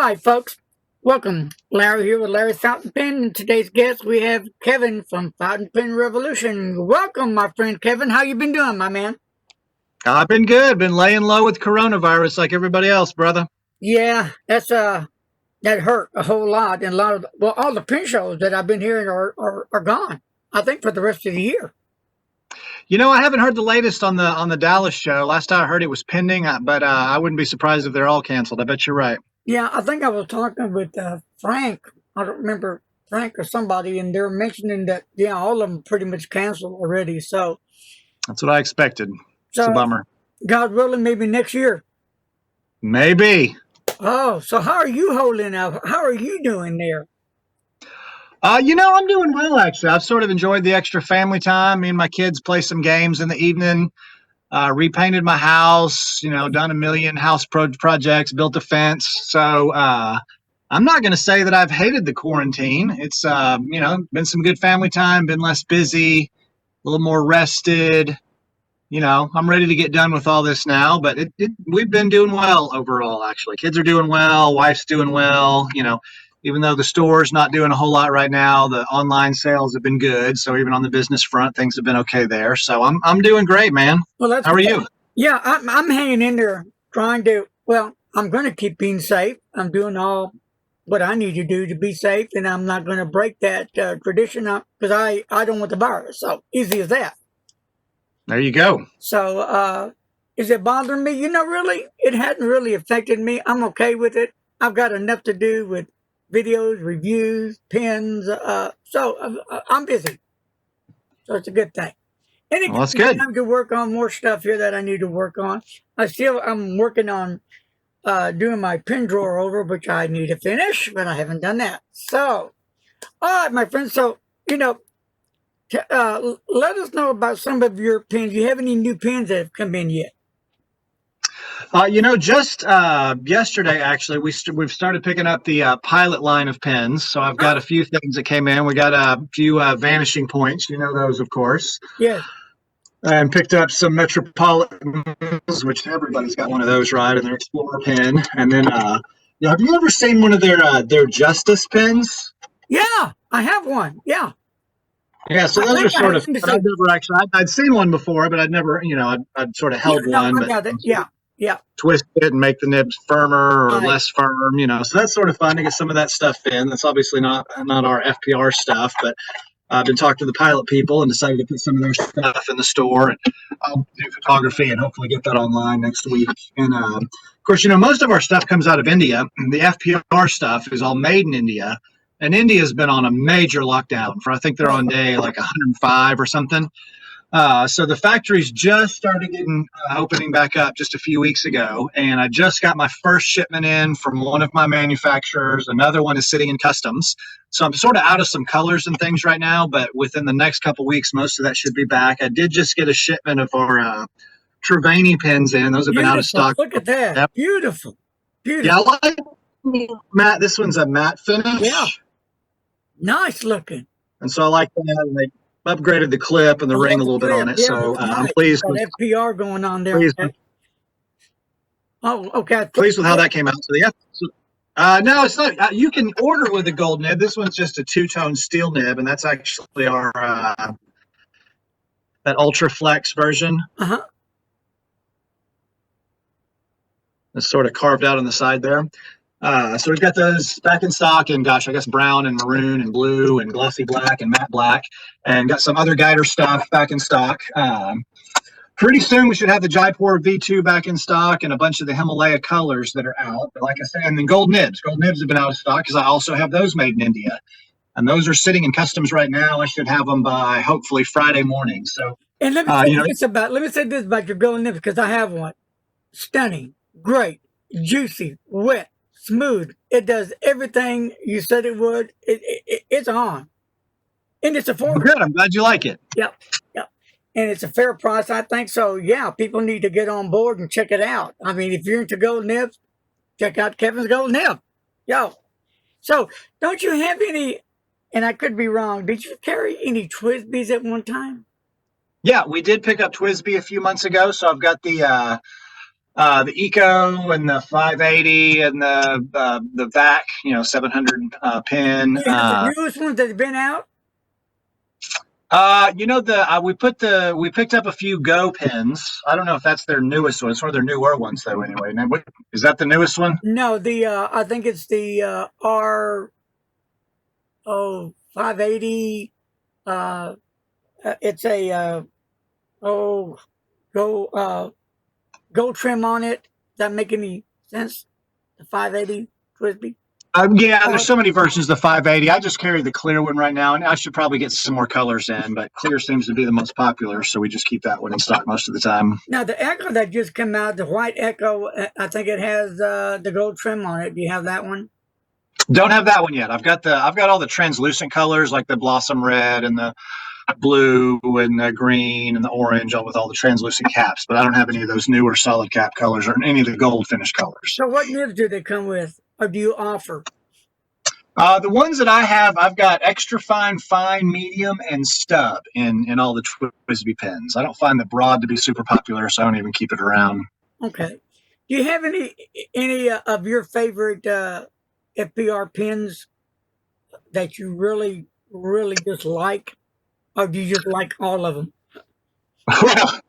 right, folks. Welcome. Larry here with Larry's Fountain Pen. And today's guest, we have Kevin from Fountain Pen Revolution. Welcome, my friend Kevin. How you been doing, my man? I've been good. Been laying low with coronavirus like everybody else, brother. Yeah, that hurt a whole lot. And a lot of, well, all the pen shows that I've been hearing are gone, I think, for the rest of the year. I haven't heard the latest on the Dallas show. Last I heard, it was pending, but I wouldn't be surprised if they're all canceled. I bet you're right. Yeah, I think I was talking with Frank. I don't remember Frank or somebody, and they're mentioning that, yeah, all of them pretty much canceled already. That's what I expected. It's a So bummer. God willing, maybe next year. Maybe. Oh, so how are you holding up? How are you doing there? I'm doing well, actually. I've sort of enjoyed the extra family time. Me and my kids play some games in the evening. Repainted my house, done a million house projects, built a fence. So I'm not going to say that I've hated the quarantine. It's, been some good family time, been less busy, a little more rested. I'm ready to get done with all this now, but we've been doing well overall, actually. Kids are doing well, wife's doing well. Even though the store's not doing a whole lot right now, the online sales have been good. So even on the business front, things have been okay there. So I'm doing great, man. Well, that's How are good. you? Yeah, I'm hanging in there, trying to. Well, I'm going to keep being safe. I'm doing all what I need to do to be safe, and I'm not going to break that tradition because I don't want the virus. So easy as that. There you go. So is it bothering me? Really, it hadn't really affected me. I'm okay with it. I've got enough to do with videos, reviews, pins. I'm busy, so it's a good thing. And it Well, gives that's me good. time to work on more stuff here that I need to work on. I'm working on doing my pin drawer over, which I need to finish, but I haven't done that. So, all right, my friends. So, let us know about some of your pins. You have any new pins that have come in yet? Just yesterday, actually, we've started picking up the pilot line of pens. So I've got Oh, a few things that came in. We got a few vanishing points. You know those, of course. yes. And picked up some Metropolitans, which everybody's got one of those, right? And their Explorer pen. And then, have you ever seen one of their Justice pens? Yeah, I have one. Yeah. Yeah, so I those are think I sort have of. one But I've beside. never actually. I'd seen one before, but I'd never. I'd sort of Yeah, held no, one, I but got it. Yeah, yeah. twist it and make the nibs firmer or Right. less firm. So that's sort of fun to get some of that stuff in. That's obviously not our FPR stuff, but I've been talking to the pilot people and decided to put some of their stuff in the store. And I'll do photography and hopefully get that online next week. And of course, most of our stuff comes out of India. The FPR stuff is all made in India. And India's been on a major lockdown for, I think they're Right. on day like 105 or something. So the factories just started getting opening back up just a few weeks ago, and I just got my first shipment in from one of my manufacturers. Another one is sitting in customs, so I'm sort of out of some colors and things right now. But within the next couple weeks, most of that should be back. I did just get a shipment of our Trevani pens in; those have been out of Beautiful. stock. Look at that. Yep. Beautiful. Yeah, Beautiful. I like matte. This one's a matte Yeah. finish, Nice looking. and so I like that. And they upgraded the clip and I the ring love a the little bit on clip. it, Yeah, it so looks I'm nice. It's got FPR going on there. pleased Okay. Oh, okay. pleased with how that came out. So yeah. No, it's not. You can order with a gold nib. This one's just a two-tone steel nib, and that's actually our that Ultra Flex version. Uh-huh. It's sort of carved out on the side there. So we've got those back in stock in, gosh, I guess brown and maroon and blue and glossy black and matte black, and got some other guider stuff back in stock. Pretty soon we should have the Jaipur V2 back in stock and a bunch of the Himalaya colors that are out. But like I said, and then gold nibs. Gold nibs have been out of stock because I also have those made in India. And those are sitting in customs right now. I should have them by hopefully Friday morning. So, And uh, you know, let me say this about your golden nips because I have one. Stunning, great, juicy, wet, smooth. It does everything you said it would. It's on, and it's affordable. good. I'm glad you like it. Yep, yep. And it's a fair price, I think. So yeah, people need to get on board and check it out. I mean, if you're into gold nibs, check out Kevin's Gold Nib. Yo. So don't you have any? And I could be wrong. Did you carry any Twisbies at one time? Yeah, we did pick up Twisby a few months ago. So I've got The Eco and the 580 and the VAC, 700 pin. Do you have the newest ones that have been out? We picked up a few Go pins. I don't know if that's their newest one. It's one of their newer ones though. Anyway, now, is that the newest one? No, the I think it's the R 580. Uh, it's a oh go go trim on it. Does that make any sense? The 580 Twisby. Yeah, Uh, there's so many versions of the 580. I just carry the clear one right now, and I should probably get some more colors in, but clear seems to be the most popular, so we just keep that one in stock most of the time. Now the Echo that just came out, the white Echo, I think it has the gold trim on it. Do you have that one? Don't have that one yet. I've got all the translucent colors like the blossom red and the blue and the green and the orange, all with all the translucent caps, but I don't have any of those newer solid cap colors or any of the gold finish colors. So what nibs do they come with, or do you offer? The ones that I have, I've got extra fine, fine, medium, and stub in all the Twisby pens. I don't find the broad to be super popular, so I don't even keep it around. Okay. Do you have any of your favorite FPR pens that you really really just like, or do you just like all of them? Well,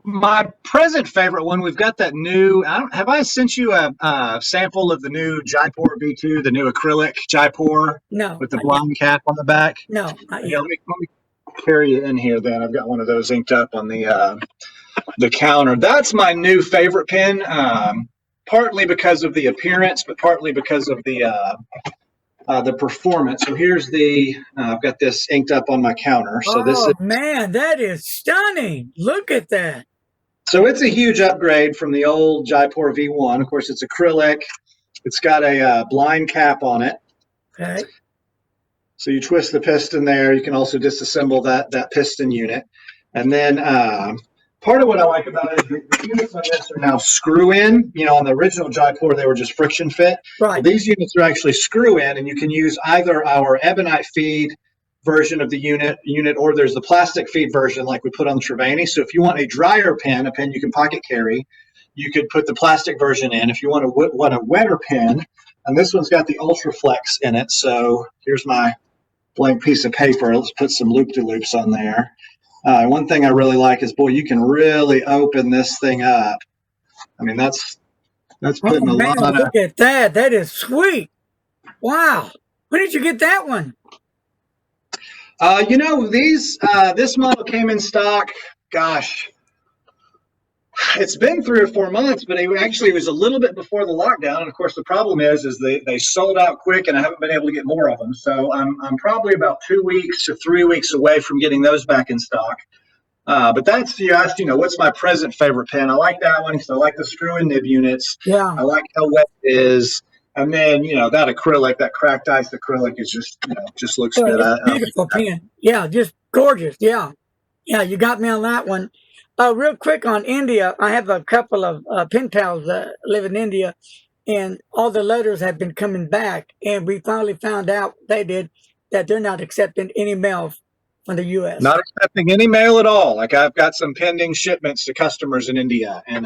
my present favorite one, we've got that new. Have I sent you a sample of the new Jaipur V2, the new acrylic Jaipur No, with the not yet. blind cap on the back? No, not Yeah, yet. let me carry it in here. Then I've got one of those inked up on the counter. That's my new favorite pen. Partly because of the appearance, but partly because of the performance. So here's I've got this inked up on my counter. So this is Oh man, that is stunning! Look at that. So it's a huge upgrade from the old Jaipur V1. Of course, it's acrylic. It's got a blind cap on it. Okay. So you twist the piston there. You can also disassemble that piston unit. And then part of what I like about it is the units on this are now screw in. On the original Jaipur, they were just friction fit. Well, Right. these units are actually screw in, and you can use either our ebonite feed version of the unit, or there's the plastic feed version like we put on the Trevani. So if you want a drier pen, a pen you can pocket carry, you could put the plastic version in. If you want a wetter pen, and this one's got the Ultra Flex in it. So here's my blank piece of paper. Let's put some loop-de-loops on there. One thing I really like is, boy, you can really open this thing up. I mean, that's Oh putting a man, lot of. look at that. That is sweet. Wow. When did you get that one? This model came in stock. Gosh, it's been 3 or 4 months, but it actually was a little bit before the lockdown. And of course, the problem is they sold out quick, and I haven't been able to get more of them. So I'm probably about 2 weeks to 3 weeks away from getting those back in stock. But you asked, what's my present favorite pen? I like that one because I like the screw-in nib units. Yeah. I like how wet it is. And then, that acrylic, that cracked ice acrylic is just looks good. It's a beautiful pen. Yeah, just gorgeous. Yeah. Yeah, you got me on that one. Real quick on India, I have a couple of pen pals that live in India, and all the letters have been coming back, and we finally found out that they're not accepting any mail from the U.S. Not accepting any mail at all. Like I've got some pending shipments to customers in India, and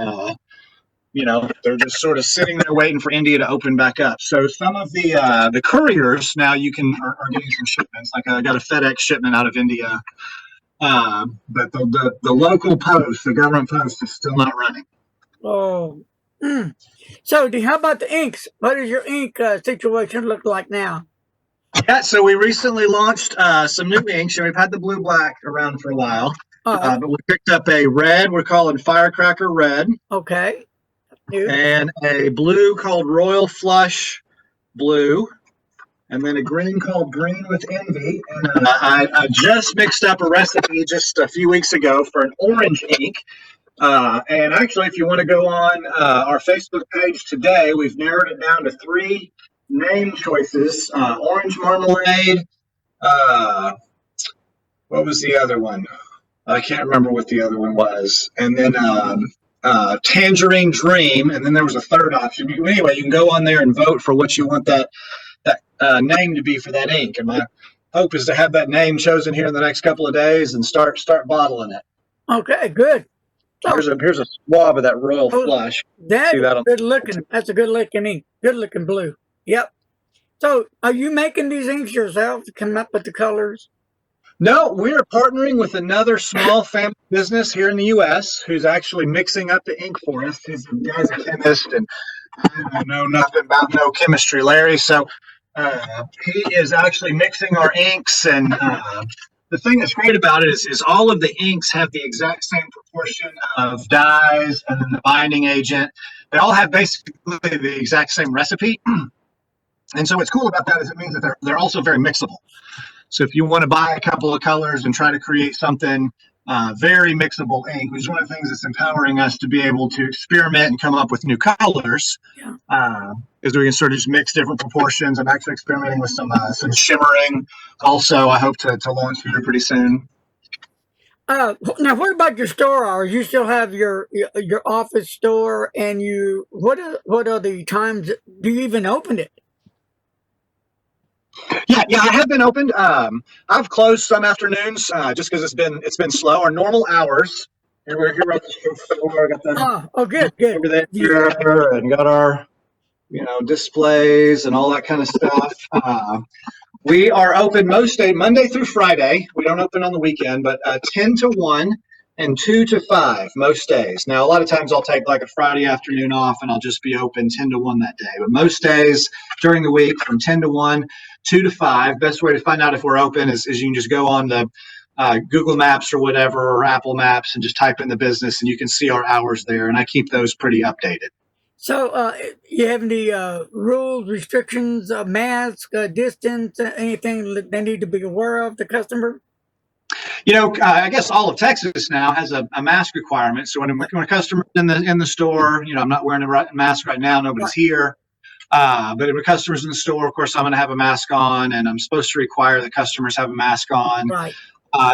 they're just sort of sitting there waiting for India to open back up. So some of the couriers now are getting some shipments. Like I got a FedEx shipment out of India, but the local post, the government post, is still not running. Oh. Mm. So, how about the inks? What does your ink situation look like now? Yeah, so we recently launched some new inks, and we've had the blue black around for a while. But we picked up a red we're calling Firecracker Red. Okay. New. And a blue called Royal Flush Blue, and then a green called Green with Envy. And I just mixed up a recipe just a few weeks ago for an orange ink. And actually, if you want to go on our Facebook page today, we've narrowed it down to 3 name choices: Orange Marmalade. What was the other one? I can't remember what the other one was. And then Tangerine Dream, and then there was a third option. Anyway, you can go on there and vote for what you want that name to be for that ink. And my hope is to have that name chosen here in the next couple of days and start bottling it. Okay, good. Oh, Here's a swab of that Royal oh, Flush. that See is that on. good looking. That's a good looking ink. Good looking blue. Yep. So, are you making these inks yourself to come up with the colors? No, we're partnering with another small family business here in the U.S. who's actually mixing up the ink for us. He's a guy's a chemist, and I know nothing about no chemistry, Larry. So he is actually mixing our inks, and the thing that's great about it is all of the inks have the exact same proportion of dyes and then the binding agent. They all have basically the exact same recipe, and so what's cool about that is it means that they're also very mixable. So if you want to buy a couple of colors and try to create something very mixable ink, which is one of the things that's empowering us to be able to experiment and come up with new colors, Yeah. is we can sort of just mix different proportions. I'm actually experimenting with some shimmering. Also, I hope to launch here pretty soon. Now, what about your store hours? You still have your office store, and you what are the times? Do you even open it? Yeah, I have been opened. I've closed some afternoons just because it's been slow. Our normal hours. And we're here at the store. Got the Oh, good. over Yeah. there, and got our displays and all that kind of stuff. We are open most day, Monday through Friday. We don't open on the weekend, but 10 to 1 and 2 to 5 most days. Now, a lot of times I'll take like a Friday afternoon off and I'll just be open 10 to 1 that day. But most days during the week from 10 to 1, 2 to 5. Best way to find out if we're open is you can just go on the Google Maps or whatever, or Apple Maps, and just type in the business and you can see our hours there. And I keep those pretty updated. So, you have any rules, restrictions, mask, distance, anything that they need to be aware of, the customer? I guess all of Texas now has a mask requirement. So when a customer's in the store, I'm not wearing a mask right now. Nobody's Right, here. But if a customer's in the store, of course, I'm going to have a mask on, and I'm supposed to require that customers have a mask on. right.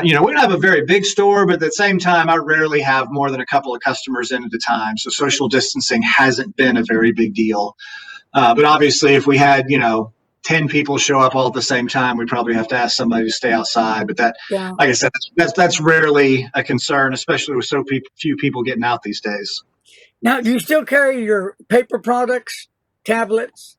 We don't have a very big store, but at the same time, I rarely have more than a couple of customers in at a time. So social distancing hasn't been a very big deal. But obviously, if we had, 10 people show up all at the same time, we'd probably have to ask somebody to stay outside. But that, Yeah. like I said, that's rarely a concern, especially with so few people getting out these days. Now, do you still carry your paper products, tablets?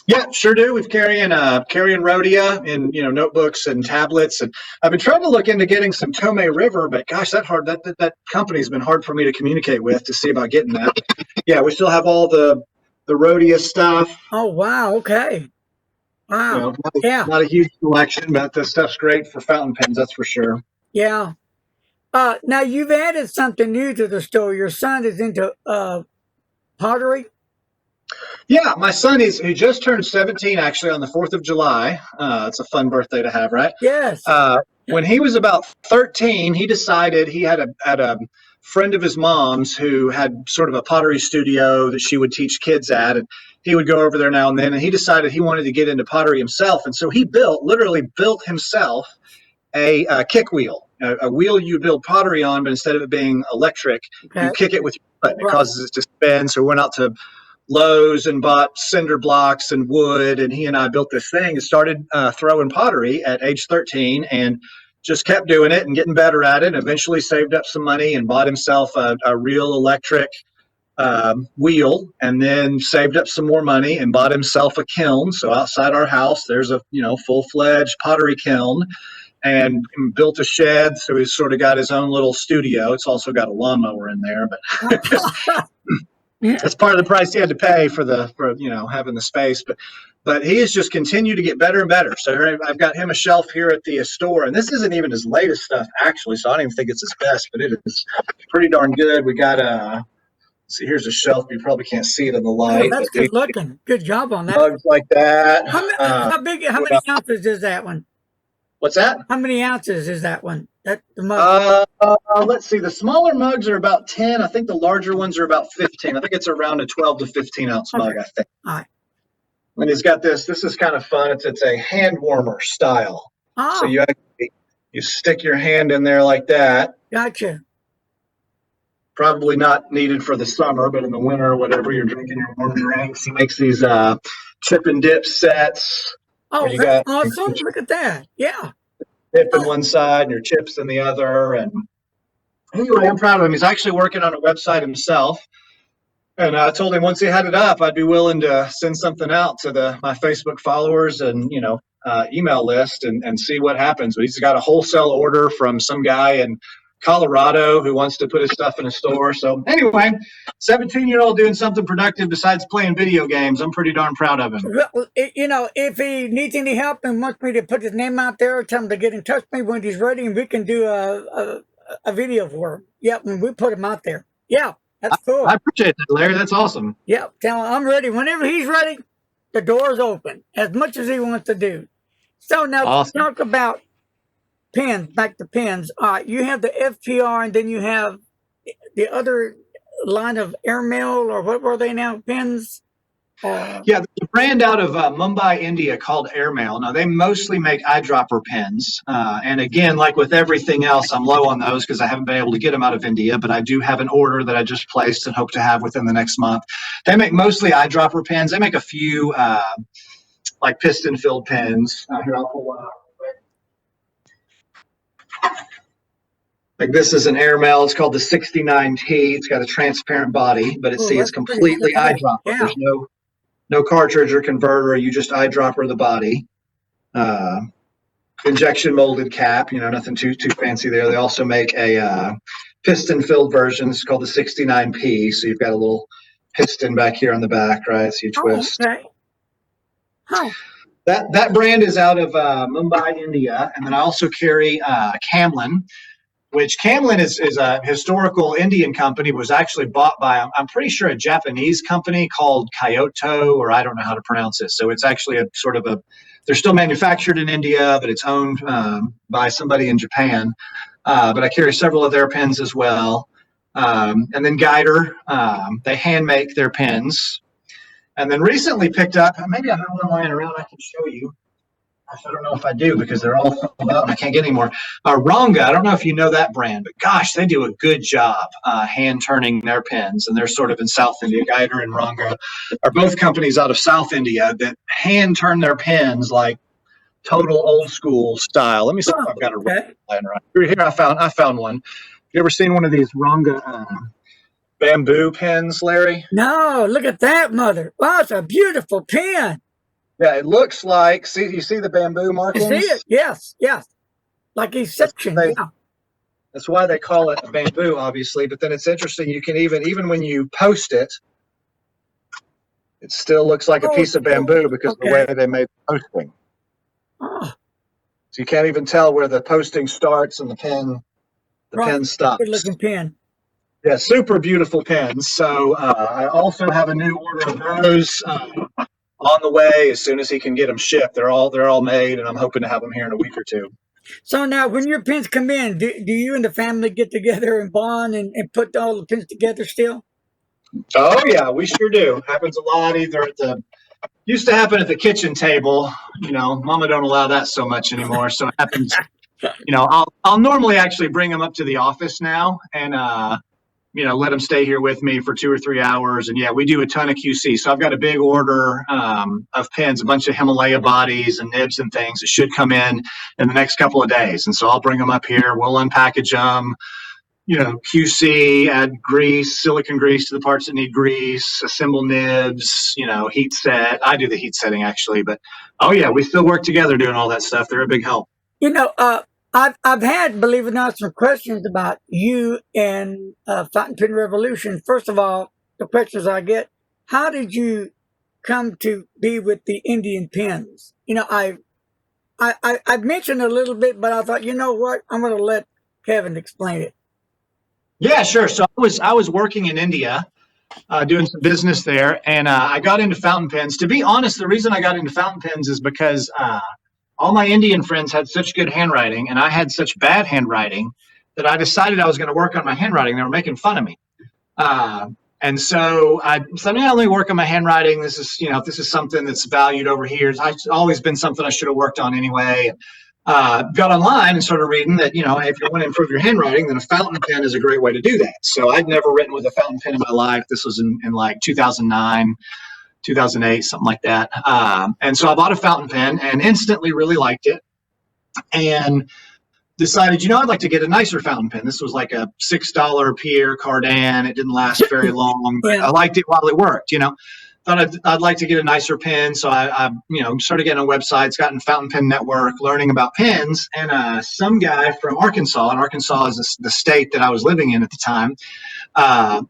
Yeah, sure do. We've carrying Rhodia and notebooks and tablets, and I've been trying to look into getting some Tomei River, but gosh, that company's been hard for me to communicate with to see about getting that. Yeah, we still have all the Rhodia stuff. Oh, wow. Okay. Wow. Not Yeah. not a huge selection, but the stuff's great for fountain pens, that's for sure. Yeah. Now you've added something new to the store. Your son is into pottery. Yeah, my son he just turned 17 actually on the 4th of July. It's a fun birthday to have, right? Yes. When he was about 13, he decided he had a friend of his mom's who had sort of a pottery studio that she would teach kids at, and he would go over there now and then. And he decided he wanted to get into pottery himself, and so he literally built himself a kick wheel, a wheel you build pottery on, but instead of it being electric, Okay. you kick it with your foot. It Right. causes it to spin. So we went out to Lowe's and bought cinder blocks and wood, and he and I built this thing and started throwing pottery at age 13, and just kept doing it and getting better at it. And eventually saved up some money and bought himself a real electric wheel, and then saved up some more money and bought himself a kiln. So outside our house, there's a full-fledged pottery kiln, and built a shed. So he's sort of got his own little studio. It's also got a lawnmower in there, but Yeah. that's part of the price he had to pay for having the space. But he has just continued to get better and better. So I've got him a shelf here at the store, and this isn't even his latest stuff actually. So I don't even think it's his best, but it is pretty darn good. We got see, here's a shelf. You probably can't see it in the Oh, light, that's but good looking. Good job on that. mugs like that. How big? How many ounces is that one? What's that? How many ounces is that one? That the mug. Let's see. The smaller mugs are about 10. I think the larger ones are about 15. I think it's around a 12 to 15 ounce mug, Okay. I think. All right. And it's got this. This is kind of fun. It's a hand warmer style. So Oh, you stick your hand in there like that. gotcha. Probably not needed for the summer, but in the winter or whatever, you're drinking your warm drinks. He makes these chip and dip sets Oh, where you that's got awesome. your Look at that. Yeah. dip in one side and your chips in the other, and anyway, I'm proud of him. He's actually working on a website himself. And I told him once he had it up, I'd be willing to send something out to my Facebook followers and email list and see what happens. But he's got a wholesale order from some guy in Colorado who wants to put his stuff in a store. So anyway, 17-year-old doing something productive besides playing video games. I'm pretty darn proud of him. Well, if he needs any help and wants me to put his name out there, tell him to get in touch with me when he's ready, and we can do a video for him. Yep, and we put him out there. Yeah, that's cool. I appreciate that, Larry. That's awesome. Yeah, tell him I'm ready. Whenever he's ready, the door's open as much as he wants to do. So now Awesome. talk about pens, back to pens. You have the FPR, and then you have the other line of airmail, or what were they now? Pens? Yeah, there's a brand out of Mumbai, India called Airmail. Now, they mostly make eyedropper pens. And again, like with everything else, I'm low on those because I haven't been able to get them out of India, but I do have an order that I just placed and hope to have within the next month. They make mostly eyedropper pens. They make a few like piston-filled pens. Here, I'll pull one out. Like this is an Airmail. It's called the 69T. It's got a transparent body, but it's completely eyedropper. Yeah. There's no cartridge or converter. You just eyedropper the body. Injection molded cap. Nothing too fancy there. They also make a piston filled version. It's called the 69P. So you've got a little piston back here on the back, right? So you twist. Oh, okay. Huh. That brand is out of Mumbai, India, and then I also carry Camlin, which Camlin is a historical Indian company, was actually bought by, I'm pretty sure, a Japanese company called Kyoto, or I don't know how to pronounce it. So it's actually a sort of they're still manufactured in India, but it's owned by somebody in Japan. But I carry several of their pens as well. And then Guider, they hand make their pens. And then recently picked up, maybe I have one lying around I can show you. I don't know if I do because they're all sold out and I can't get any more. Ranga, I don't know if you know that brand, but gosh, they do a good job hand turning their pens, and they're sort of in South India. Guider and Ranga are both companies out of South India that hand turn their pens like total old school style. Let me see if I've got a lying around. Here, I found one. You ever seen one of these Ranga bamboo pens, Larry? No, look at that, mother. Wow, it's a beautiful pen. Yeah, it looks like, you see the bamboo markings? You see it? Yes. Like he's sectioned. Yeah. That's why they call it a bamboo, obviously. But then it's interesting. You can even when you post it, it still looks like a piece of bamboo because of the way they made the posting. Oh. So you can't even tell where the posting starts and the pen stops. Good looking pen. Yeah, super beautiful pens. So I also have a new order of those on the way as soon as he can get them shipped. They're all made, and I'm hoping to have them here in a week or two. So now, when your pens come in, do you and the family get together and bond and put all the pens together still? Oh yeah, we sure do. Happens a lot. Used to happen at the kitchen table. Mama don't allow that so much anymore. So it happens. I'll normally actually bring them up to the office now and let them stay here with me for 2 or 3 hours. And yeah, we do a ton of QC. So I've got a big order of pens, a bunch of Himalaya bodies and nibs and things that should come in the next couple of days. And so I'll bring them up here. We'll unpackage them, QC, add grease, silicone grease to the parts that need grease, assemble nibs, heat set. I do the heat setting actually, but oh yeah, we still work together doing all that stuff. They're a big help. I've had, believe it or not, some questions about you and Fountain Pen Revolution. First of all, the questions I get: how did you come to be with the Indian pens? I mentioned a little bit, but I thought, you know what, I'm going to let Kevin explain it. Yeah, sure. So I was working in India, doing some business there, and I got into fountain pens. To be honest, the reason I got into fountain pens is because all my Indian friends had such good handwriting, and I had such bad handwriting that I decided I was going to work on my handwriting. They were making fun of me. And so I said, let me work on my handwriting. This is something that's valued over here. It's always been something I should have worked on anyway. Got online and started reading that, if you want to improve your handwriting, then a fountain pen is a great way to do that. So I'd never written with a fountain pen in my life. This was in like 2009. 2008, something like that. And so I bought a fountain pen and instantly really liked it. And decided, I'd like to get a nicer fountain pen. This was like a $6 Pierre Cardin. It didn't last very long, but Yeah. I liked it while it worked. Thought I'd like to get a nicer pen. So I started getting on websites, got in Fountain Pen Network, learning about pens. And some guy from Arkansas, and Arkansas is the state that I was living in at the time,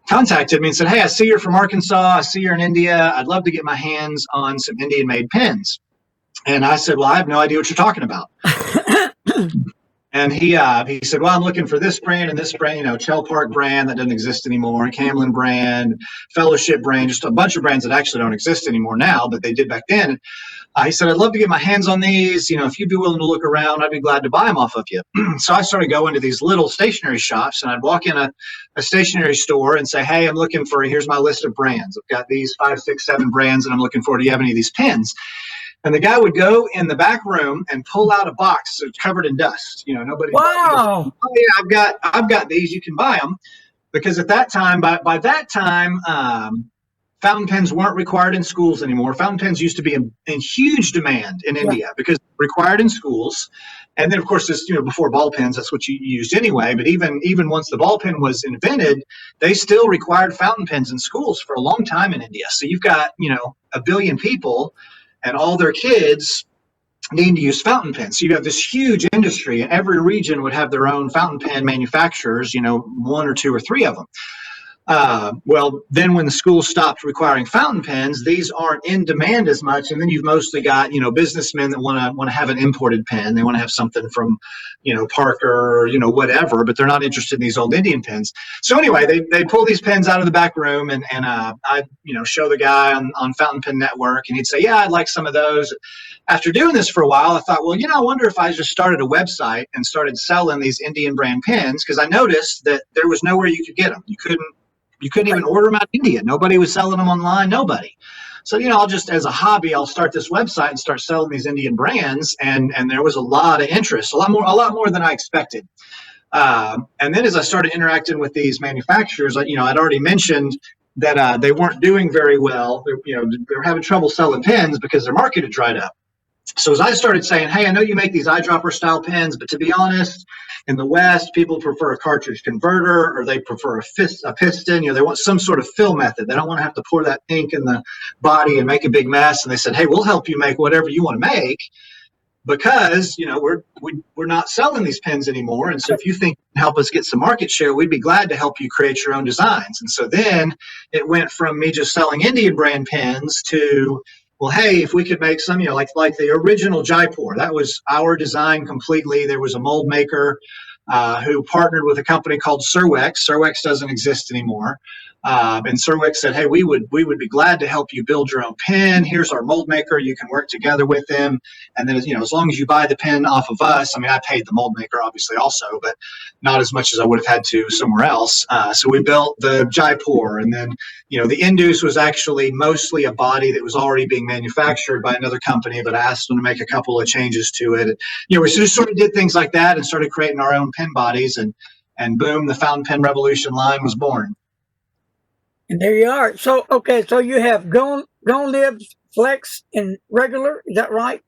contacted me and said, "Hey, I see you're from Arkansas. I see you're in India. I'd love to get my hands on some Indian made pens." And I said, "Well, I have no idea what you're talking about." And he said, "Well, I'm looking for this brand and this brand, Chell Park brand that doesn't exist anymore, Camlin brand, Fellowship brand, just a bunch of brands that actually don't exist anymore now, but they did back then." He said, "I'd love to get my hands on these. If you'd be willing to look around, I'd be glad to buy them off of you." So I started going to these little stationery shops, and I'd walk in a stationery store and say, "Hey, I'm looking for, here's my list of brands. I've got these 5, 6, 7 brands, and I'm looking for, do you have any of these pens?" And the guy would go in the back room and pull out a box that's covered in dust. Nobody. Wow. "Oh yeah, I've got these. You can buy them." Because at that time, by that time, fountain pens weren't required in schools anymore. Fountain pens used to be in huge demand in Yeah. India because required in schools. And then, of course, this, before ball pens, that's what you used anyway. But even once the ball pen was invented, they still required fountain pens in schools for a long time in India. So you've got, a billion people and all their kids need to use fountain pens. So you have this huge industry, and every region would have their own fountain pen manufacturers, 1 or 2 or 3 of them. Well, then when the schools stopped requiring fountain pens, these aren't in demand as much. And then you've mostly got, businessmen that want to have an imported pen. They want to have something from, Parker or, whatever, but they're not interested in these old Indian pens. So anyway, they pull these pens out of the back room, and I'd, show the guy on Fountain Pen Network, and he'd say, "Yeah, I'd like some of those." After doing this for a while, I thought, well, I wonder if I just started a website and started selling these Indian brand pens, because I noticed that there was nowhere you could get them. You couldn't even order them out of India. Nobody was selling them online. Nobody. So, I'll just, as a hobby, I'll start this website and start selling these Indian brands. And there was a lot of interest, a lot more than I expected. And then as I started interacting with these manufacturers, I'd already mentioned that they weren't doing very well. They were having trouble selling pens because their market had dried up. So as I started saying, "Hey, I know you make these eyedropper style pens, but to be honest, in the West, people prefer a cartridge converter, or they prefer a piston. They want some sort of fill method. They don't want to have to pour that ink in the body and make a big mess." And they said, "Hey, we'll help you make whatever you want to make, because we're not selling these pens anymore. And so if you think you can help us get some market share, we'd be glad to help you create your own designs." And so then it went from me just selling Indian brand pens to, well, hey, if we could make some, like the original Jaipur, that was our design completely. There was a mold maker who partnered with a company called Surwex. Surwex doesn't exist anymore. And Surwex said, "Hey, we would be glad to help you build your own pen. Here's our mold maker. You can work together with them. And then, as long as you buy the pen off of us," I paid the mold maker obviously also, but not as much as I would have had to somewhere else. So we built the Jaipur, and then, the Indus was actually mostly a body that was already being manufactured by another company, but I asked them to make a couple of changes to it. We just sort of did things like that and started creating our own pen bodies, and boom, the fountain pen revolution line was born. And there you are. So, okay, so you have Gold Nibs, Flex, and regular. Is that right?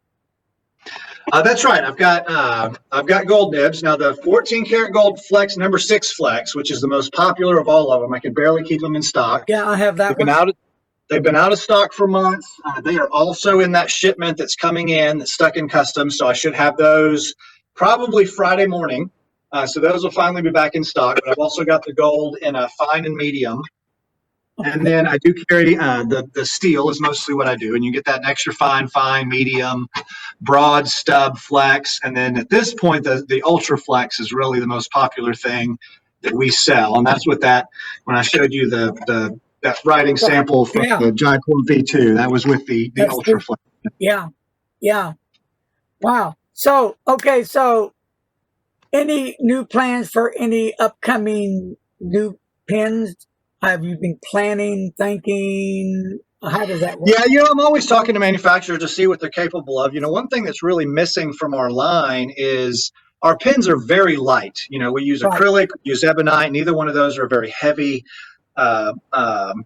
That's right. I've got gold nibs. Now the 14 karat gold Flex number 6 Flex, which is the most popular of all of them. I can barely keep them in stock. Yeah, I have that They've been one. they've been out of stock for months. They are also in that shipment that's coming in that's stuck in customs. So I should have those probably Friday morning. So those will finally be back in stock. But I've also got the gold in a fine and medium. And then I do carry the steel is mostly what I do. And you get that extra fine, medium, broad stub flex. And then at this point, the ultra flex is really the most popular thing that we sell. And that's what when I showed you that writing sample from Yeah, the Jaipur V2, that was with the that's ultra good. flex. Yeah, yeah. Wow. So, okay, so any new plans for any upcoming new pens? Have you been planning, thinking? How does that work? Yeah, I'm always talking to manufacturers to see what they're capable of. One thing that's really missing from our line is our pens are very light. We use Right. acrylic, we use ebonite. Neither one of those are very heavy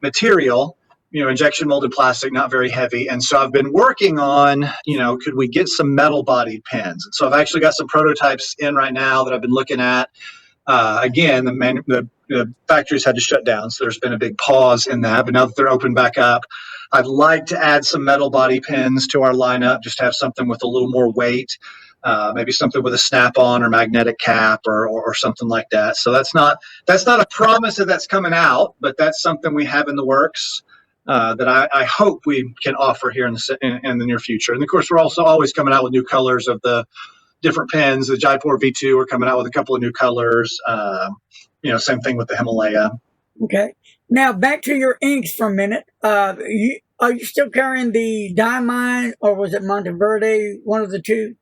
material. injection molded plastic, not very heavy. And so I've been working on, could we get some metal bodied pens? And so I've actually got some prototypes in right now that I've been looking at. Again, the factories had to shut down, so there's been a big pause in that. But now that they're open back up, I'd like to add some metal body pens to our lineup, just to have something with a little more weight, maybe something with a snap-on or magnetic cap or something like that. So that's not a promise that's coming out, but that's something we have in the works. That I hope we can offer here in the near future. And of course, we're also always coming out with new colors of the different pens. The Jaipur V2, we're coming out with a couple of new colors. Same thing with the Himalaya. Okay. Now back to your inks for a minute. Are you still carrying the Diamine, or was it Monteverde? One of the two.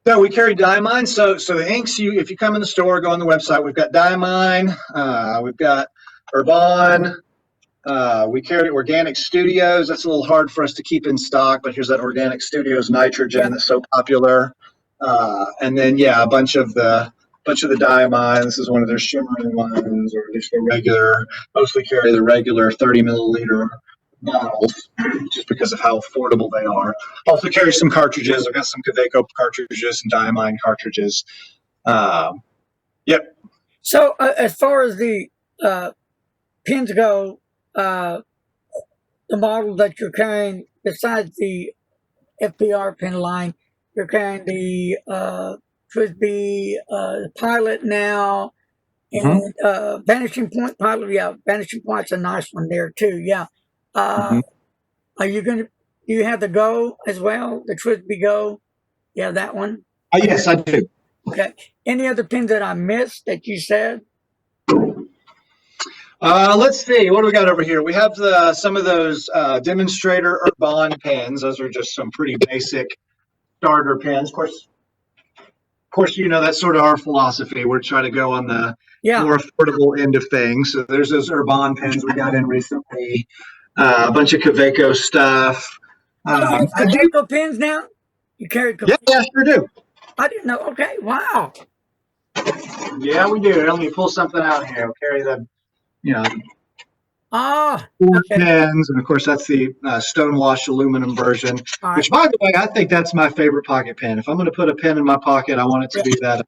No, we carry Diamine. So the inks, if you come in the store, go on the website. We've got Diamine. We've got Urban. We carried Organic Studios. That's a little hard for us to keep in stock, but here's that Organic Studios nitrogen that's so popular. And then a bunch of the Diamine. This is one of their shimmering ones, or just the regular. Mostly carry the regular 30 milliliter bottles, just because of how affordable they are. Also carry some cartridges. I've got some Kaweco cartridges and Diamine cartridges. Yep. So as far as the pins go, the model that you're carrying, besides the FPR pin line, you're carrying the Frisbee Pilot now, and Vanishing Point Pilot. Yeah, Vanishing Point's a nice one there too. Yeah. Are you do you have the Go as well? The Frisbee Go? Yeah, that one? Yes, I do. Okay. Any other pins that I missed that you said? Let's see. What do we got over here? We have some of those demonstrator Urban pens. Those are just some pretty basic starter pens. Of course, that's sort of our philosophy. We're trying to go on the more affordable end of things. So there's those Urban pens we got in recently. A bunch of Kaweco stuff. Kaweco pins now? You carry Kaweco? Yeah, sure do. I didn't know. Okay, wow. Yeah, we do. Let me pull something out here. We'll carry the, pens, and of course that's the Stonewash aluminum version. Right. Which, by the way, I think that's my favorite pocket pen. If I'm going to put a pen in my pocket, I want it to be that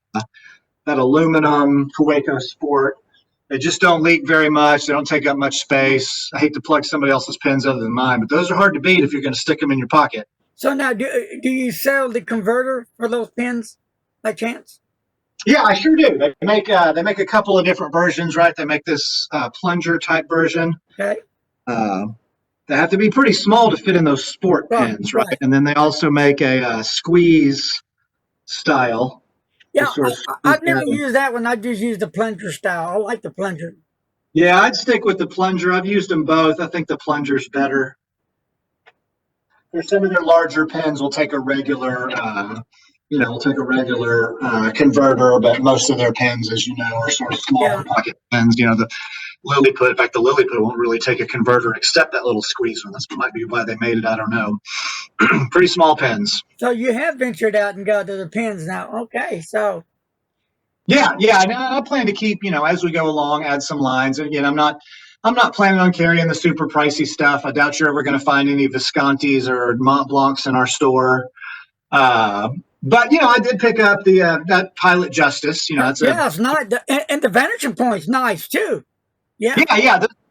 aluminum Kaweco Sport. They just don't leak very much. They don't take up much space. I hate to plug somebody else's pens other than mine, but those are hard to beat if you're going to stick them in your pocket. So now, do you sell the converter for those pens by chance? Yeah, I sure do. They make a couple of different versions, right? They make this plunger type version. Okay. They have to be pretty small to fit in those sport pens, right? And then they also make a squeeze style. Yeah, I've never used that one. I just used the plunger style. I like the plunger. Yeah, I'd stick with the plunger. I've used them both. I think the plunger's better. There's some of their larger pens will take a regular, converter, but most of their pens, as you know, are sort of smaller pocket pens. The Lilliput, in fact, the Lilliput won't really take a converter except that little squeeze one. That might be why they made it. I don't know. Pretty small pens. So you have ventured out and got to the pens now. Okay, so. Yeah. I plan to keep, as we go along, add some lines. Again, I'm not planning on carrying the super pricey stuff. I doubt you're ever going to find any Viscontis or Mont Blancs in our store. But I did pick up that Pilot Justice. It's nice, and the Vanishing Point's nice too. Yeah.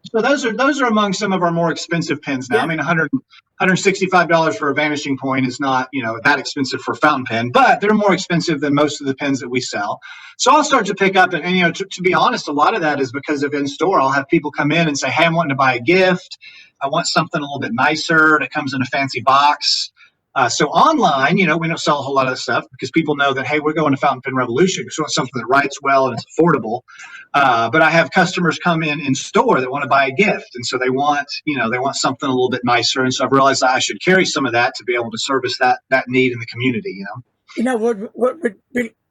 So those are among some of our more expensive pens now. Yeah. I mean, $165 for a Vanishing Point is not that expensive for a fountain pen, but they're more expensive than most of the pens that we sell. So I'll start to pick up, and to be honest, a lot of that is because of in store. I'll have people come in and say, "Hey, I'm wanting to buy a gift. I want something a little bit nicer that comes in a fancy box." So online, we don't sell a whole lot of this stuff because people know that, hey, we're going to Fountain Pen Revolution because we want something that writes well and it's affordable. But I have customers come in store that want to buy a gift. And so they want something a little bit nicer. And so I've realized I should carry some of that to be able to service that need in the community, What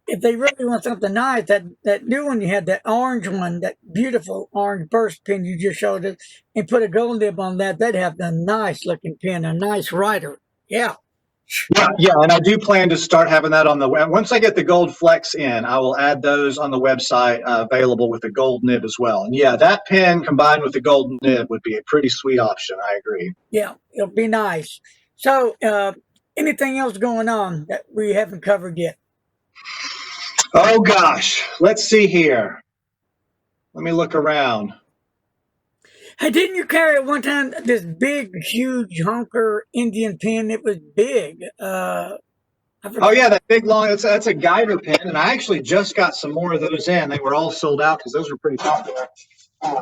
if they really want something nice, that new one you had, that orange one, that beautiful orange burst pen you just showed us, and put a gold nib on that, they'd have the nice looking pen, a nice writer. Yeah. Yeah, and I do plan to start having that on the web. Once I get the gold flecks in, I will add those on the website available with the gold nib as well. And yeah, that pen combined with the gold nib would be a pretty sweet option. I agree. Yeah, it'll be nice. So, anything else going on that we haven't covered yet? Oh gosh, let's see here. Let me look around. Hey, didn't you carry at one time this big, huge honker Indian pen? It was big. I Oh forgot. yeah, that big long. That's a guider pen, and I actually just got some more of those in. They were all sold out because those were pretty popular. Uh,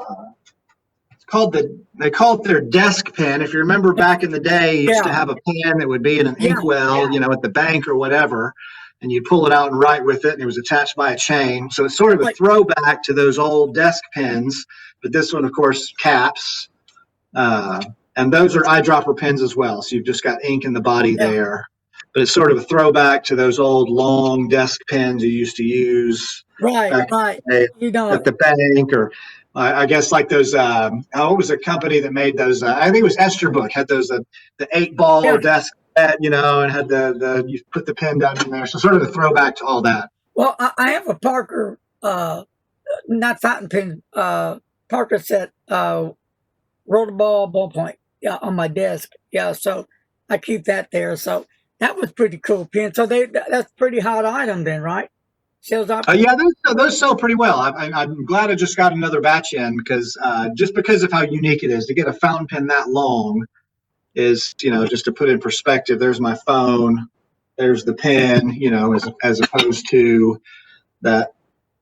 they call it their desk pen. If you remember back in the day, you used to Yeah, have a pen that would be in an yeah, inkwell, at the bank or whatever, and you'd pull it out and write with it, and it was attached by a chain. So it's sort of a right. throwback to those old desk pens, but this one, of course, caps. Uh, and those are eyedropper pens as well. So you've just got ink in the body Yeah, there. But it's sort of a throwback to those old long desk pens you used to use right, back right. in the day You know, at the bank, or I guess like those. What was a company that made those? I think it was Esterbrook had those the 8 ball yeah. desk set, and had the you put the pen down in there. So sort of a throwback to all that. Well, I have a Parker, not fountain pen, Parker set, rollerball ballpoint, yeah, on my desk. Yeah, so I keep that there. So that was pretty cool pen. So that's pretty hot item then, right? Sales up. Yeah, those sell pretty well. I'm glad I just got another batch in because just because of how unique it is to get a fountain pen that long is, just to put in perspective. There's my phone, there's the pen, as opposed to that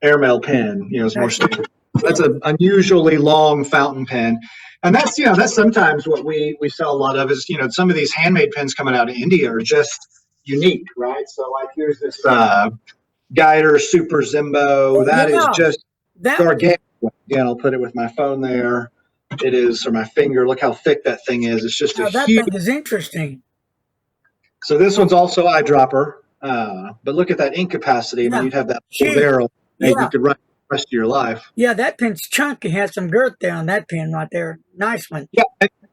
airmail pen, is more That's standard. yeah, That's an unusually long fountain pen, and that's sometimes what we sell a lot of is some of these handmade pens coming out of India are just unique, right? So like here's this Guider Super Zimbo. That is yeah. just That gargantuan. Again, I'll put it with my phone there. It is, or my finger. Look how thick that thing is. It's just a now that huge. thing is interesting. So this one's also eyedropper. But look at that ink capacity. I mean, Yeah, you'd have that full huge. barrel, and you Yeah, could write the rest of your life. yeah. That pen's chunky. Has some girth there on that pen right there. Nice one. Yeah,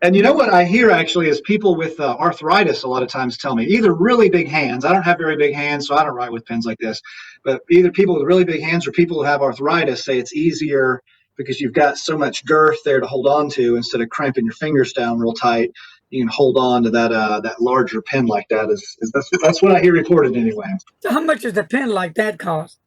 and you know what I hear actually is people with arthritis a lot of times tell me either really big hands. I don't have very big hands, so I don't write with pens like this. But either people with really big hands or people who have arthritis say it's easier because you've got so much girth there to hold on to instead of cramping your fingers down real tight. You can hold on to that larger pen like that. That's what I hear reported anyway. So how much does a pen like that cost?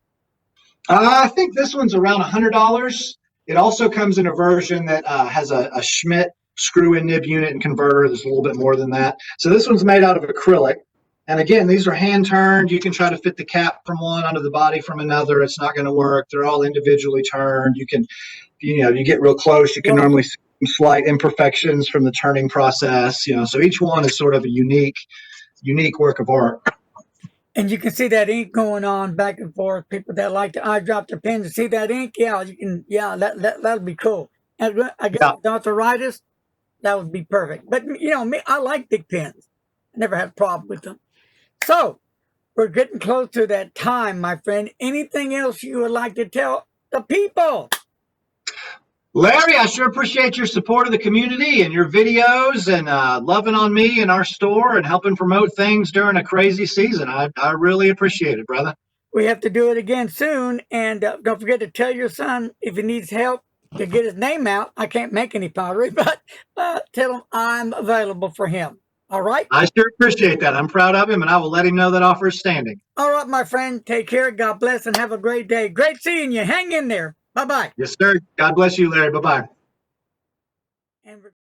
I think this one's around $100. It also comes in a version that has a Schmidt screw-in nib unit and converter. There's a little bit more than that. So this one's made out of acrylic. And again, these are hand turned. You can try to fit the cap from one onto the body from another. It's not going to work. They're all individually turned. You can, you get real close. You can Right. normally see some slight imperfections from the turning process. So each one is sort of a unique work of art. And you can see that ink going on back and forth. People that like to eyedrop their pens and see that ink, yeah, you can, yeah, that'll be cool. And I guess Yeah. with arthritis, that would be perfect. But me, I like big pens. I never had a problem with them. So we're getting close to that time, my friend. Anything else you would like to tell the people? Larry, I sure appreciate your support of the community and your videos and loving on me and our store and helping promote things during a crazy season. I really appreciate it, brother. We have to do it again soon. And don't forget to tell your son if he needs help to get his name out. I can't make any pottery, but tell him I'm available for him. All right? I sure appreciate that. I'm proud of him, and I will let him know that offer is standing. All right, my friend. Take care. God bless and have a great day. Great seeing you. Hang in there. Bye bye. Yes, sir. God bless you, Larry. Bye-bye. And